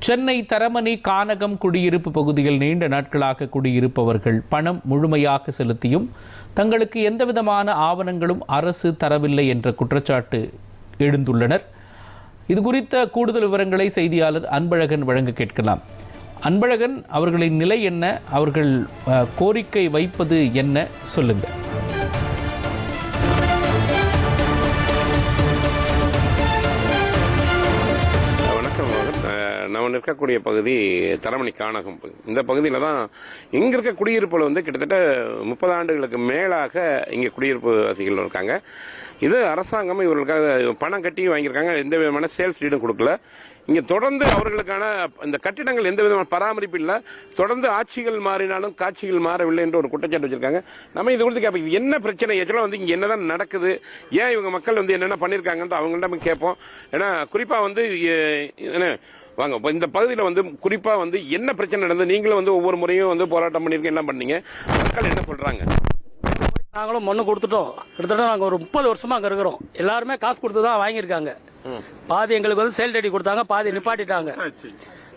சென்னை தரமணி கானகம் குடியிருப்பு பகுதியில் நீண்ட நாட்களாக குடியிருப்பவர்கள் பணம் முழுமையாக செலுத்தியும் தங்களுக்கு எந்தவிதமான ஆவணங்களும் அரசு தரவில்லை என்ற குற்றச்சாட்டு எழுந்துள்ளனர். இது குறித்த கூடுதல் விவரங்களை செய்தியாளர் அன்பழகன் வழங்க கேட்கலாம். அன்பழகன், அவர்களின் நிலை என்ன? அவர்கள் கோரிக்கை வைப்பது என்ன? சொல்லுங்க. நான் இருக்கக்கூடிய பகுதி தரமணி கானகம் பகுதி. இந்த பகுதியில் தான் இங்கே இருக்க குடியிருப்புல கிட்டத்தட்ட 30 ஆண்டுகளுக்கு மேலாக இங்கே குடியிருப்பு வசதிகள் இருக்காங்க. இது அரசாங்கம் இவர்களுக்காக பணம் கட்டி வாங்கியிருக்காங்க. எந்த விதமான சேல்ஸ் டீடும் கொடுக்கல. இங்கே தொடர்ந்து அவர்களுக்கான இந்த கட்டிடங்கள் எந்த விதமான பராமரிப்பு இல்லை. தொடர்ந்து ஆட்சிகள் மாறினாலும் காட்சிகள் மாறவில்லை என்று ஒரு குற்றச்சாட்டு வச்சிருக்காங்க. நம்ம இது குறித்து கேட்போம், இது என்ன பிரச்சனை, ஆக்சுவலாக இங்கே என்னதான் நடக்குது, ஏன் இவங்க மக்கள் என்னென்ன பண்ணியிருக்காங்கன்னு அவங்கள்ட்ட கேட்போம். ஏன்னா குறிப்பாக வாங்க, இந்த பகுதியில் குறிப்பாக என்ன பிரச்சனை நடந்தது, நீங்களும் ஒவ்வொரு முறையும் போராட்டம் பண்ணியிருக்கீங்க, என்ன பண்ணீங்க, மக்கள் என்ன சொல்றாங்க? நாங்களும் மண்ணு கொடுத்துட்டோம். கிட்டத்தட்ட நாங்கள் ஒரு 30 வருஷமா அங்கே இருக்கிறோம். எல்லாருமே காசு கொடுத்து தான் வாங்கியிருக்காங்க. பாதி எங்களுக்கு சேல் ஐடி கொடுத்தாங்க, பாதி நிப்பாட்டிட்டாங்க.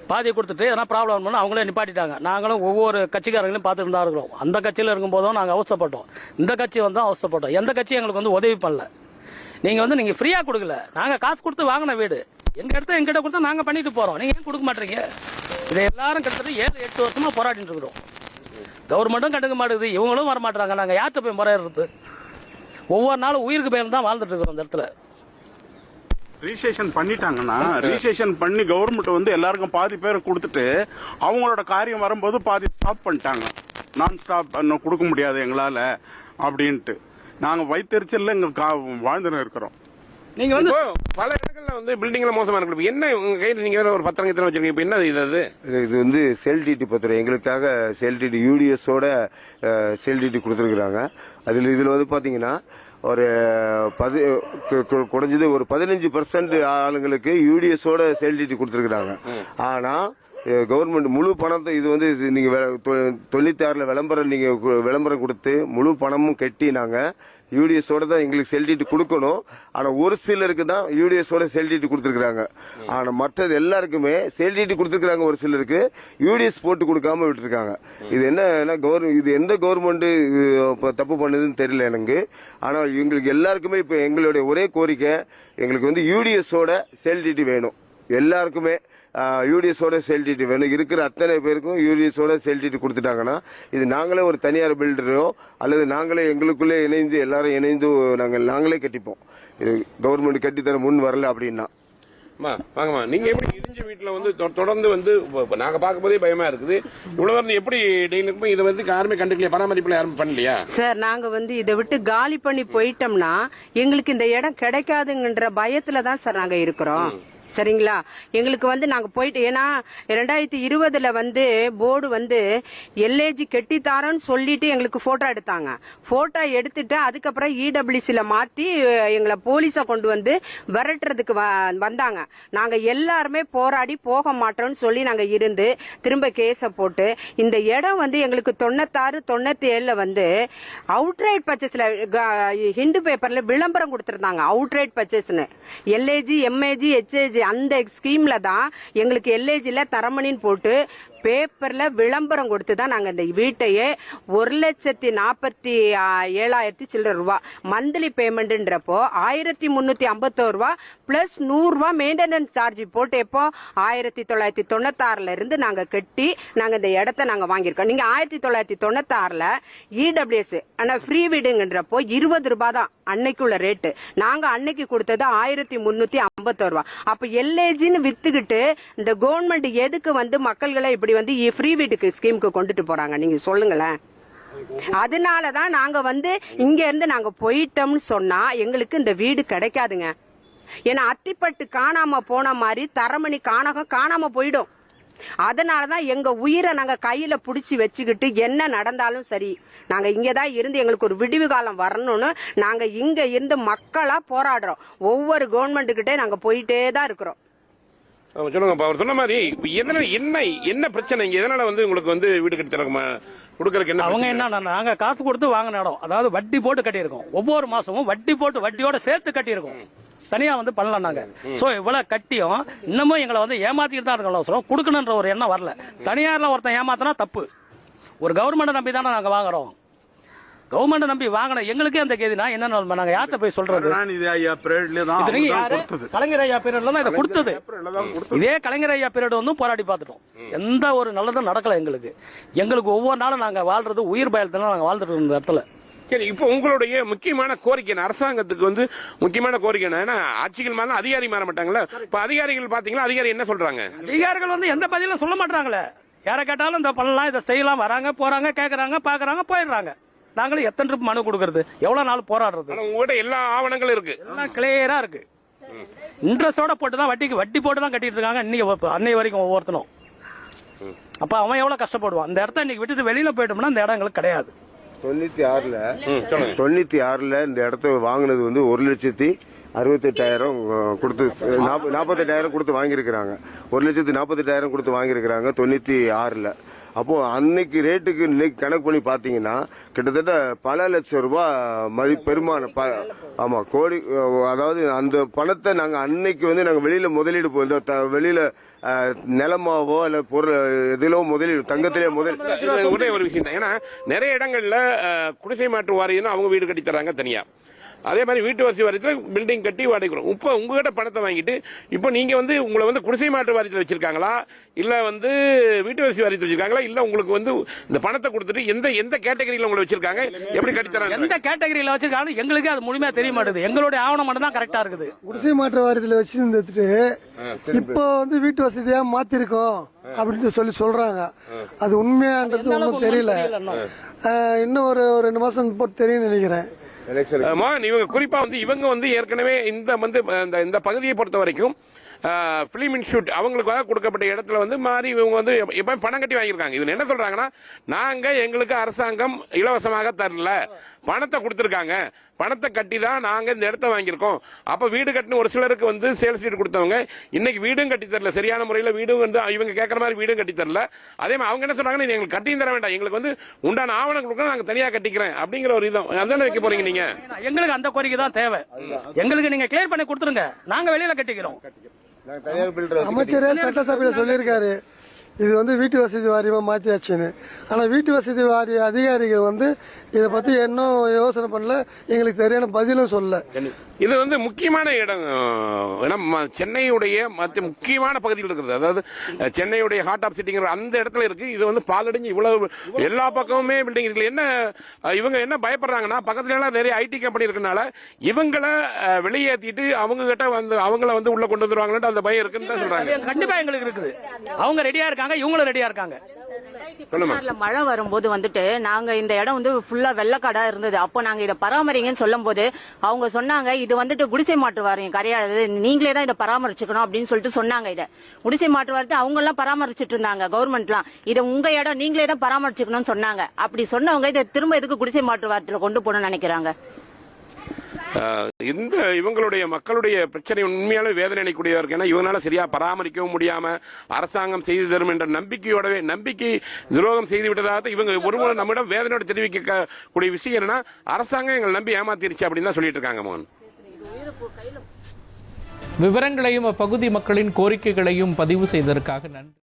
பாதி கொடுத்துட்டு எதனா ப்ராப்ளம் பண்ண அவங்களே நிப்பாட்டிட்டாங்க. நாங்களும் ஒவ்வொரு கட்சிக்காரங்களையும் பார்த்துட்டு தான் இருக்கிறோம். அந்த கட்சியில் இருக்கும்போதும் நாங்கள் அவசரப்பட்டோம், இந்த கட்சி அவசரப்பட்டோம். எந்த கட்சி எங்களுக்கு உதவி பண்ணல. நீங்க ஃப்ரீயா கொடுக்கல, நாங்க காசு கொடுத்து வாங்கின வீடு எங்கிட்ட கொடுத்தா நாங்க பண்ணிட்டு போறோம். நீங்க ஏன் கொடுக்க மாட்டீங்க? இதை எல்லாரும் கிட்டத்தட்ட 7-8 வருஷமா போராடிட்டு இருக்கிறோம். கவர்மெண்ட்டும் கண்டுக்க மாட்டேங்குது, இவங்களும் வர மாட்டாங்க. நாங்க யார்கிட்ட போய் முறையிடுறது? ஒவ்வொரு நாளும் உயிருக்கு பயந்து தான் வாழ்ந்துட்டு இருக்கிறோம். இந்த இடத்துல ரிஜிஸ்ட்ரேஷன் பண்ணிட்டாங்கன்னா, ரிஜிஸ்ட்ரேஷன் பண்ணி கவர்மெண்ட் எல்லாருக்கும் பாதி பேர் கொடுத்துட்டு அவங்களோட காரியம் வரும்போது பாதி ஸ்டாப் பண்ணிட்டாங்க. நான் ஸ்டாப் கொடுக்க முடியாது எங்களால அப்படின்ட்டு நாங்க வைத்தறிச்சல்ல இங்க வாழ்ந்துன்னு இருக்கிறோம். நீங்க பல இடங்கள்ல பில்டிங்ல மோசமா இருக்கு. என்ன உங்க கையில நீங்க ஒரு பத்திரம் வச்சிருக்கீங்க, என்ன இது சேல் டிடி பத்திரம். எங்களுக்காக சேல் டிடி யூடிஎஸோட சேல் டிடி கொடுத்துருக்காங்க. இதுல பாத்தீங்கன்னா ஒரு குறைஞ்சது ஒரு 15% ஆளுங்களுக்கு யூடிஎஸோட சேல் டிடி கொடுத்துருக்காங்க. ஆனா கவர்மெண்ட் முழு பணத்தை நீங்க 96 விளம்பரம் கொடுத்து முழு பணமும் கட்டி நாங்க யூடிஎஸோட தான் எங்களுக்கு செல்டிட்டு கொடுக்கணும். ஆனா ஒரு சிலருக்கு தான் யூடிஎஸோட செல்டிட்டு கொடுத்துருக்காங்க. ஆனா மற்றது எல்லாருக்குமே செல்டிட்டு கொடுத்துருக்காங்க. ஒரு சிலருக்கு யூடிஎஸ் போட்டு கொடுக்காம விட்டுருக்காங்க. இது என்ன இது எந்த கவர்மெண்ட் தப்பு பண்ணுதுன்னு தெரியல எனக்கு. ஆனா எங்களுக்கு எல்லாருக்குமே இப்ப எங்களுடைய ஒரே கோரிக்கை, எங்களுக்கு யூடிஎஸோட செல்டிட்டு வேணும். எல்லாருக்குமே யூடிஎஸோட சேல் டிடி வேணும். இருக்கிற அத்தனை பேருக்கும் யூடிஎஸோட சேல் டிடி கொடுத்துட்டாங்கன்னா இது நாங்களே ஒரு தனியார் பில்டரோ அல்லது நாங்களே எங்களுக்குள்ளே இணைந்து எல்லாரும் இணைந்து நாங்களே கட்டிப்போம். இது கவர்மெண்ட் கட்டித்தர முன் வரல அப்படின்னா. வாங்கம்மா, நீங்க எப்படி இடிஞ்ச வீட்டுல தொடர்ந்து நாங்க பார்க்கும் போதே பயமா இருக்குது. இவ்வளவு எப்படி டெய்லி இதை யாருமே கண்டுக்கலையா, பராமரிப்புல யாரும் பண்ணலையா? சார், நாங்க இதை விட்டு காலி பண்ணி போயிட்டோம்னா எங்களுக்கு இந்த இடம் கிடைக்காதுங்கன்ற பயத்துல தான் சார் நாங்க இருக்கிறோம். சரிங்களா? எங்களுக்கு நாங்க போயிட்டு, ஏன்னா 2020 போர்டு எல்ஏஜி கெட்டித்தாரன்னு சொல்லிட்டு எங்களுக்கு போட்டோ எடுத்தாங்க. போட்டோ எடுத்துட்டு அதுக்கப்புறம் இடபிள்யூசில மாத்தி எங்களை போலீஸை கொண்டு விரட்டுறதுக்கு வந்தாங்க. நாங்க எல்லாருமே போராடி போக மாட்டோம்னு சொல்லி நாங்க இருந்து திரும்ப கேஸ போட்டு இந்த இடம் எங்களுக்கு 96-97 அவுட்ரைட் பர்ச்சேஸ்ல ஹிந்து பேப்பர்ல விளம்பரம் கொடுத்திருந்தாங்க. அவுட்ரைட் பர்ச்சேஸ்னு எல்ஏஜி, எம்ஏஜி, ஹெச்ஏஜி அந்த ஸ்கீம்ல தான் எங்களுக்கு எல்ஏஜில தரமணின்னு போட்டு பேப்பர்ல விளம்பரம் கொடுத்து தான் நாங்க இந்த வீட்டையே 1,47,000 சில்லற ரூபாய் மந்த்லி பேமெண்ட்ன்றப்போ 1,351 ரூபாய் பிளஸ் 100 ரூபாய் மெயின்டெனன்ஸ் சார்ஜ் போட்டு எப்போ 1996 இருந்து நாங்க கட்டி நாங்க இந்த இடத்த நாங்க வாங்கியிருக்கோம். நீங்க 1996 இடபிள்யூஎஸ் ஆனா ஃப்ரீ வீடுங்கன்றப்போ 20 ரூபாய் தான் அன்னைக்குள்ள ரேட்டு. நாங்க அன்னைக்கு கொடுத்தது 1,351 ரூபாய். அப்ப எல்ஏஜின்னு வித்துக்கிட்டு இந்த கவர்மெண்ட் எதுக்கு மக்கள்களை இப்படி ஃப்ரீ வீட்டுக்கு ஸ்கீமுக்கு கொண்டுட்டு போறாங்க? நீங்க சொல்லுங்களேன். அதனாலதான் நாங்க இங்க இருந்து நாங்க போயிட்டோம்னு சொன்னா எங்களுக்கு இந்த வீடு கிடைக்காதுங்க. ஏன்னா அத்திப்பட்டு காணாம போன மாதிரி தரமணி கானகம் காணாம போயிடும். அதனாலதான் எங்க உயிரை நாங்க கையில புடிச்சு வச்சுக்கிட்டு என்ன நடந்தாலும் சரி நாங்க இங்கதான் இருந்து எங்களுக்கு ஒரு விடிவு காலம் வரணும்னு நாங்க இங்க இருந்து மக்களா போராடுறோம். ஒவ்வொரு கவர்மெண்ட் கிட்டே நாங்க போயிட்டே தான் இருக்கிறோம். சொல்லுங்க, அவர் சொன்ன மாதிரி என்ன பிரச்சனை இங்க? எதனால உங்களுக்கு வீடு கட்டி தரமா கொடுக்கறதுக்கு என்ன? அவங்க என்ன, நாங்க காசு கொடுத்து வாங்கின இடம், அதாவது வட்டி போட்டு கட்டியிருக்கோம். ஒவ்வொரு மாசமும் வட்டி போட்டு வட்டியோட சேர்த்து கட்டியிருக்கோம். தனியா வந்து பண்ணலாம் நாங்க. சோ இவ்வளவு கட்டியும் இன்னமும் எங்களை வந்து ஏமாத்திட்டு தான் இருக்கோம். கொடுக்கணுன்ற ஒரு எண்ணம் வரல. தனியார்ல ஒருத்தன் ஏமாத்தினா தப்பு. ஒரு கவர்மெண்ட் நம்பி தானே நாங்க வாங்குறோம். கவர்மெண்ட் நம்பி வாங்கின எங்களுக்கே அந்த கேதினா என்ன நாங்க யார்கிட்ட போய் சொல்றது? கலைஞர் ஐயா பீரியட்ல தான் இதை கொடுத்தது. இதே கலைஞர் ஐயா பீரியட் வந்து போராடி பார்த்துட்டோம். எந்த ஒரு நல்லதும் நடக்கல எங்களுக்கு. எங்களுக்கு ஒவ்வொரு நாளும் நாங்க வாழ்றது உயிர் பயத்துல நாங்க வாழ்ந்துட்டு இருந்த இடத்துல. சரி, இப்போ உங்களுடைய முக்கியமான கோரிக்கை அரசாங்கத்துக்கு வந்து முக்கியமான கோரிக்கை என்ன? ஆட்சிகள் மாற அதிகாரி மாற மாட்டாங்களா? இப்ப அதிகாரிகள் பாத்தீங்களா, அதிகாரி என்ன சொல்றாங்க? அதிகாரிகள் வந்து எந்த பதிலும் சொல்ல மாட்டாங்களே. யாரை கேட்டாலும் இந்த பண்ணலாம், இதை செய்யலாம், வராங்க போறாங்க, கேக்குறாங்க, பாக்குறாங்க, போயிடுறாங்க. நாங்களும் எத்தனை ட்ரிப் மனு கொடுக்கறது, எவ்வளவு நாள் போராடுறது? உங்ககிட்ட எல்லா ஆவணங்களும் இருக்கு, எல்லாம் கிளியரா இருக்கு. இன்ட்ரெஸ்டோட போட்டு தான் வட்டி போட்டு தான் கட்டிட்டு இருக்காங்க இன்னைக்கு அன்னை வரைக்கும் ஒவ்வொருத்தனும். அப்ப அவன் எவ்வளவு கஷ்டப்படுவான். இந்த இடத்த இன்னைக்கு விட்டுட்டு வெளியில போயிட்டோம்னா இந்த இடம் எங்களுக்கு கிடையாது. 96ல இந்த இடத்த வாங்கினது வந்து 1,68,000 கொடுத்து 48,000 கொடுத்து வாங்கியிருக்கிறாங்க. 1,48,000 கொடுத்து வாங்கியிருக்கிறாங்க 96ல. அப்போ அன்னைக்கு ரேட்டுக்கு இன்னைக்கு கணக்கு பண்ணி பாத்தீங்கன்னா கிட்டத்தட்ட பல லட்சம் ரூபாய் பெருமானம். ஆமா, கோடி. அதாவது அந்த பணத்தை நாங்க அன்னைக்கு வந்து நாங்க வெளியில முதலீடு வெளியில நிலமாவோ இல்ல பொருள் எதிலோ முதலீடு, தங்கத்திலே முதலீடு. ஒரே ஒரு விஷயம் தான். ஏன்னா நிறைய இடங்கள்ல குடிசை மாற்று வாரியம் அவங்க வீடு கட்டி தராங்க தனியா. அதே மாதிரி வீட்டு வசதி வாரியத்தில் பில்டிங் கட்டி வாடகை. இப்போ உங்ககிட்ட பணத்தை வாங்கிட்டு இப்போ நீங்க வந்து உங்களை வந்து குடிசை மாற்று வாரியத்தில் வச்சிருக்காங்களா, இல்ல வந்து வீட்டு வசதி வாரியத்தில் வச்சிருக்காங்களா, இல்ல உங்களுக்கு வந்து இந்த பணத்தை கொடுத்துட்டு எந்த கேட்டகரியில உங்களை வச்சிருக்காங்க, எப்படி கட்டி தராங்க? எந்த கேட்டகரியில வச்சிருக்காங்க எங்களுக்கு அது முழுமையா தெரிய மாட்டேது. எங்களுடைய ஆவணம் மட்டும் தான் கரெக்டா இருக்குது. குடிசை மாற்று வாரியத்தில் வச்சிருந்துட்டு இப்போ வந்து வீட்டு வசதியா மாத்திருக்கோம் அப்படின்னு சொல்றாங்க. அது உண்மையான்றது ஒன்றும் தெரியல. இன்னும் ஒரு 2 மாசம் போட்டு தெரியும் நினைக்கிறேன். இவங்க குறிப்பா வந்து இவங்க வந்து ஏற்கனவே இந்த பகுதியை பொறுத்த வரைக்கும் பிலிம் இன்ஸ்டியூட் அவங்களுக்காக கொடுக்கப்பட்ட இடத்துல வந்து மாறி இவங்க வந்து எப்ப பணம் கட்டி வாங்கியிருக்காங்க. இவங்க என்ன சொல்றாங்கன்னா, நாங்க எங்களுக்கு அரசாங்கம் இலவசமாக தரல, பணத்தை கொடுத்திருக்காங்க, பணத்தை கட்டி தான் நாங்க இந்த இடத்த வாங்கியிருக்கோம். அப்ப வீடு கட்டின ஒரு சிலருக்கு வந்து சேல்ஸ் டீட் கொடுத்தவங்க இன்னைக்கு வீடும் கட்டி தரல, சரியான முறையில் வீடும் வந்து இவங்க கேட்கற மாதிரி வீடும் கட்டி தரல. அதே மாதிரி அவங்க என்ன சொல்றாங்கன்னா, எங்களுக்கு கட்டியும் தர வேண்டாம், எங்களுக்கு வந்து உண்டான ஆவணம் கொடுக்க நாங்க தனியா கட்டிக்கிறேன் அப்படிங்கிற ஒரு இதம். அதான வைக்க போறீங்க நீங்க? எங்களுக்கு அந்த கோரிக்கை தான் தேவை. எங்களுக்கு நீங்க கிளியர் பண்ணி கொடுத்துருங்க, நாங்க வெளியில கட்டிக்கிறோம். அமைச்சரே சட்டசபையில சொல்லியிருக்காரு இது வந்து வீட்டு வசதி வாரியமா மாத்தியாச்சுன்னு. ஆனா வீட்டு வசதி வாரிய அதிகாரிகள் வந்து இதை பத்தி இன்னும் யோசனை பண்ணல, எங்களுக்கு சரியான பதிலும் சொல்ல. இது வந்து முக்கியமான இடம். சென்னையுடைய முக்கியமான பகுதியில் இருக்கிறது. அதாவது சென்னையுடைய ஹார்ட் ஆஃப் சிட்டிங்கிற அந்த இடத்துல இருக்கு. இது வந்து பாலடைஞ்சு இவ்வளவு எல்லா பக்கமுமே பில்டிங் இருக்கு. என்ன இவங்க என்ன பயப்படுறாங்கன்னா, பக்கத்துல எல்லாம் நிறைய ஐடி கம்பெனி இருக்கனால இவங்களை வெளியேற்றிட்டு அவங்க கிட்ட வந்து அவங்கள வந்து உள்ள கொண்டு வந்துருவாங்கன்னு அந்த பயம் இருக்குன்னு தான் சொல்றாங்க. கண்டிப்பா எங்களுக்கு இருக்குது. அவங்க ரெடியா இருக்காங்க, இவங்களும் ரெடியா இருக்காங்க. மழை வரும்போது வந்துட்டு நாங்க இந்த இடம் வந்து ஃபுல்லா வெள்ளக்காடா இருந்தது. அப்போ நாங்க இதை பராமரிங்கன்னு சொல்லும் போது அவங்க சொன்னாங்க, இது வந்துட்டு குடிசை மாற்று வாரியம் கரையாடுது, நீங்களே தான் இதை பராமரிச்சுக்கணும் அப்படின்னு சொல்லிட்டு சொன்னாங்க. இதை குடிசை மாற்று வாரியத்தை அவங்க எல்லாம் பராமரிச்சுட்டு இருந்தாங்க. கவர்மெண்ட்லாம் இதை உங்க இடம் நீங்களே தான் பராமரிச்சுக்கணும்னு சொன்னாங்க. அப்படி சொன்னவங்க இதை திரும்ப எதுக்கு குடிசை மாற்று வாரியத்தில் கொண்டு போகணும்னு நினைக்கிறாங்க? இந்த இவங்களுடைய மக்களுடைய பிரச்சனை உண்மையாலும் வேதனை அளிக்கக்கூடியவா இருக்கு. ஏன்னா இவங்களால சரியா பராமரிக்கவும் முடியாம அரசாங்கம் செய்து தரும் என்ற நம்பிக்கையோடவே நம்பிக்கை துரோகம் செய்து விட்டதாக இவங்க ஒருமுறை நம்மிடம் வேதனையோட தெரிவிக்கக்கூடிய விஷயம் என்னன்னா, அரசாங்கம் எங்களை நம்பி ஏமாத்திருச்சு அப்படின்னு தான் சொல்லிட்டு இருக்காங்க. மோகன், விவரங்களையும் அப்பகுதி மக்களின் கோரிக்கைகளையும் பதிவு செய்ததற்காக நன்றி.